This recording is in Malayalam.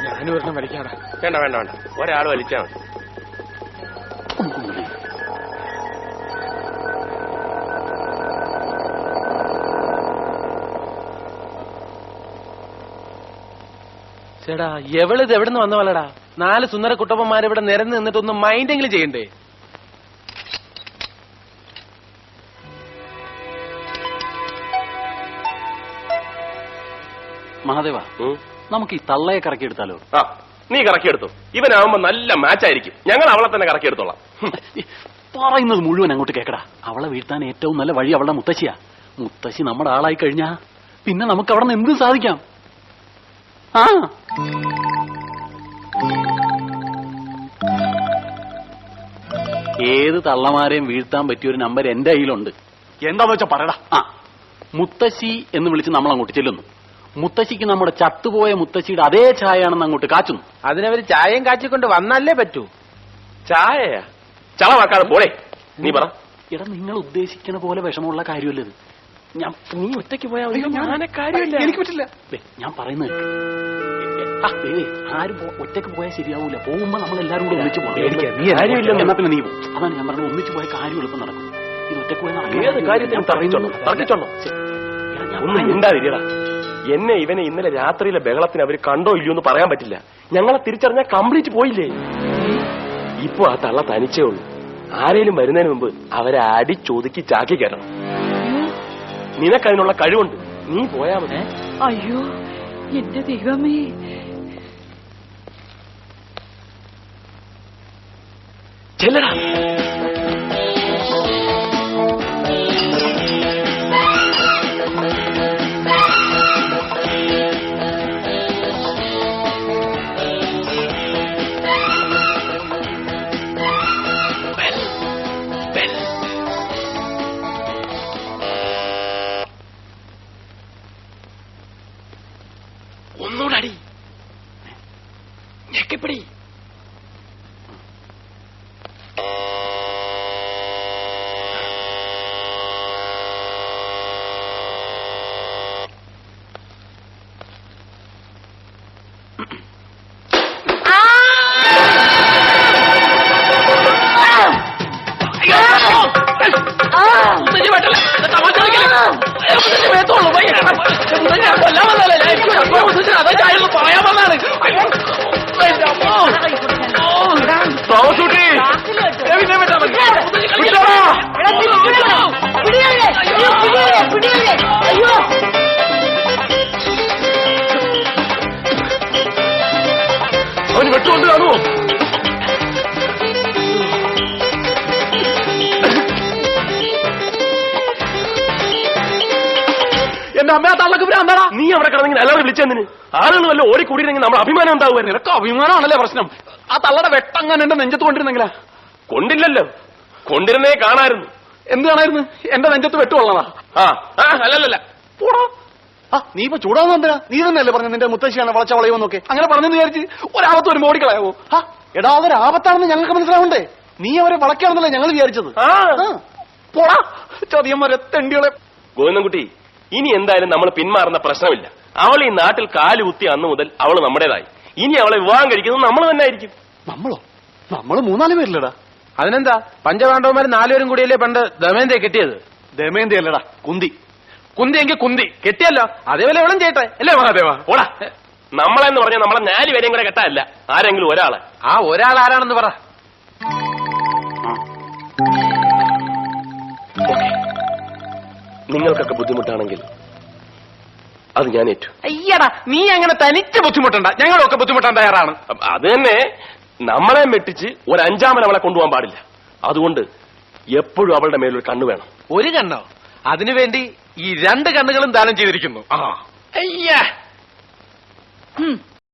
ഞാനും ഒരെണ്ണം വലിക്കാടാ. വേണ്ട വേണ്ട വേണ്ട, ഒരാൾ വലിച്ചാ മതി. ചേടാ എവളിത് എവിടുന്ന് വന്ന പോലടാ? 4 സുന്ദര കുട്ടപ്പന്മാരിവിടെ നിരന്ന് നിന്നിട്ടൊന്നും മൈൻഡെങ്കിലും ചെയ്യണ്ടേ? മഹാദേവ, നമുക്ക് ഈ തള്ളയെ കറക്കിയെടുത്താലോ? ആ, നീ കറക്കിയെടുത്തു. ഇവനാവുമ്പോ നല്ല മാച്ചായിരിക്കും. ഞങ്ങൾ അവളെ തന്നെ കറക്കിയെടുത്തോളാം. പറയുന്നത് മുഴുവൻ അങ്ങോട്ട് കേക്കടാ. അവളെ വീഴ്ത്താൻ ഏറ്റവും നല്ല വഴി അവളുടെ മുത്തശ്ശിയാ. മുത്തശ്ശി നമ്മുടെ ആളായി കഴിഞ്ഞാ പിന്നെ നമുക്ക് അവിടെ നിന്ന് എന്ത് സാധിക്കാം? ആ, ഏത് തള്ളമാരെയും വീഴ്ത്താൻ പറ്റിയൊരു നമ്പർ എന്റെ കയ്യിലുണ്ട്. എന്താന്ന് വെച്ചാ പറയടാ. ആ, മുത്തശ്ശി എന്ന് വിളിച്ച് നമ്മൾ അങ്ങോട്ട് ചെല്ലുന്നു. മുത്തശ്ശിക്ക് നമ്മുടെ ചത്തുപോയ മുത്തശ്ശിയുടെ അതേ ചായയാണെന്ന് അങ്ങോട്ട് കാച്ചുന്നു. അതിനവര് ചായയും കാച്ചിക്കൊണ്ട് വന്നല്ലേ പറ്റൂ. ചായയാ? ചളവാക്കാതെ പോളേ. നീ പറ. എടാ, നിങ്ങൾ ഉദ്ദേശിക്കണ പോലെ വിഷമമുള്ള കാര്യമല്ലത്. നീ ഒറ്റയ്ക്ക് പോയാ കാര്യമില്ല, എനിക്ക് പറ്റില്ല. ഞാൻ പറയുന്നത് ആരും ഒറ്റയ്ക്ക് പോയാൽ ശരിയാവൂല. പോകുമ്പോ നമ്മൾ എല്ലാരും കൂടെ ഒന്നിച്ചു പോകണം. എന്നാ പിന്നെ നീ പോകും. അതാണ് ഞാൻ പറഞ്ഞത്, ഒന്നിച്ചു പോയ കാര്യം എളുപ്പം നടക്കും. ഇത് ഒറ്റയ്ക്ക് പോയാൽ ഒന്നും മിണ്ടാതിരിയടാ. എന്നെ ഇവനെ ഇന്നലെ രാത്രിയിലെ ബഹളത്തിന് അവര് കണ്ടോ ഇല്ലയോ എന്ന് പറയാൻ പറ്റില്ല. ഞങ്ങളെ തിരിച്ചറിഞ്ഞാൽ കംപ്ലീറ്റ് പോയില്ലേ. ഇപ്പൊ ആ തള്ള തനിച്ചേ ഉള്ളൂ. ആരേലും വരുന്നതിന് മുമ്പ് അവരെ അടിച്ചൊതുക്കി ചാക്കി കയറണം. നിനക്കതിനുള്ള കഴിവുണ്ട്. നീ പോയാ മതി. അയ്യോ എന്റെ ദൈവമേ, ചെല്ലടാ. ഒന്നൂടടി ഞെക്കിപ്പിടി. അവന് വെട്ടുകൊണ്ട് കാണുമോ? എന്റെ അമ്മ തള്ളക്ക് ഭ്രാന്താടാ. നീ അവിടെ കിടന്നെങ്കിൽ എല്ലാവരും വിളിച്ചെന്നിന് ആളുകൾ വല്ല ഓടിക്കൂടിയിരുന്നെങ്കിൽ നമ്മുടെ അഭിമാനം ഉണ്ടാവുമായിരുന്നു. നിനക്ക് അഭിമാനമാണല്ലേ പ്രശ്നം? ആ തള്ളയുടെ വെട്ടങ്ങനെ എന്റെ നെഞ്ചത്ത് കൊണ്ടിരുന്നെങ്കിലാ? കൊണ്ടില്ലല്ലോ, കൊണ്ടിരുന്നേ കാണായിരുന്നു. എന്ത് കാണായിരുന്നു? എന്റെ നെഞ്ചത്ത് വെട്ടുകൊള്ളതാ. അല്ലല്ല. നീ ഇപ്പൊ ചൂടാവുന്ന എന്തിനാ? നീ തന്നെയല്ലേ പറഞ്ഞു നിന്റെ മുത്തശ്ശിയാണ് വളച്ച വളയുമെന്നൊക്കെ. അങ്ങനെ പറഞ്ഞെന്ന് വിചാരിച്ച് ഒരാപത്ത് ഒരു മോടിക്കളയാവോ? എടാ, അതൊരു ആപത്താണെന്ന് ഞങ്ങൾക്ക് മനസ്സിലാവണ്ടേ? നീ അവരെ വളയ്ക്കാണെന്നല്ലേ ഞങ്ങൾ വിചാരിച്ചത്. പോടാ ചതിയന്മാരെ, തെണ്ടികളെ. ഗോവിന്ദൻകുട്ടി, ഇനി എന്തായാലും നമ്മൾ പിന്മാറുന്ന പ്രശ്നമില്ല. അവൾ ഈ നാട്ടിൽ കാല് കുത്തി അന്ന് മുതൽ അവൾ നമ്മുടേതായി. ഇനി അവളെ വിവാഹം കഴിക്കുന്നത് നമ്മൾ തന്നെ ആയിരിക്കും. നമ്മളോ? നമ്മള് 3-4 പേരില്ലടാ. അതിനെന്താ, പഞ്ചപാണ്ഡവന്മാർ 4 പേരും കൂടിയല്ലേ പണ്ട് ദമയന്തിയെ കെട്ടിയത്? ദമയന്തി അല്ലടാ, കുന്തി. കുന്തിയെങ്കിൽ കുന്തി കെട്ടിയല്ലോ, അതേപോലെ ഇവളും ചെയ്യട്ടെ അല്ലേ മഹാദേവ? ഓടാ. നമ്മളെന്ന് പറഞ്ഞാൽ നമ്മളെ 4 പേരെയും കൂടെ കെട്ടാല്ല, ആരെങ്കിലും ഒരാള്. ആ ഒരാൾ ആരാണെന്ന് പറ. നിങ്ങൾക്കൊക്കെ ബുദ്ധിമുട്ടാണെങ്കിൽ അത് ഞാൻ ഏറ്റു. അയ്യടാ, നീ അങ്ങനെ തനിച്ച് ബുദ്ധിമുട്ടണ്ട, ഞങ്ങളൊക്കെ ബുദ്ധിമുട്ടാൻ തയ്യാറാണ്. അത് തന്നെ, നമ്മളെ മെട്ടിച്ച് ഒരു 5-ാമൻ അവളെ കൊണ്ടുപോകാൻ പാടില്ല. അതുകൊണ്ട് എപ്പോഴും അവളുടെ മേലൊരു കണ്ണു വേണം. ഒരു കണ്ണോ? അതിനുവേണ്ടി ഈ 2 കണ്ണുകളും ദാനം ചെയ്തിരിക്കുന്നു. അയ്യാ,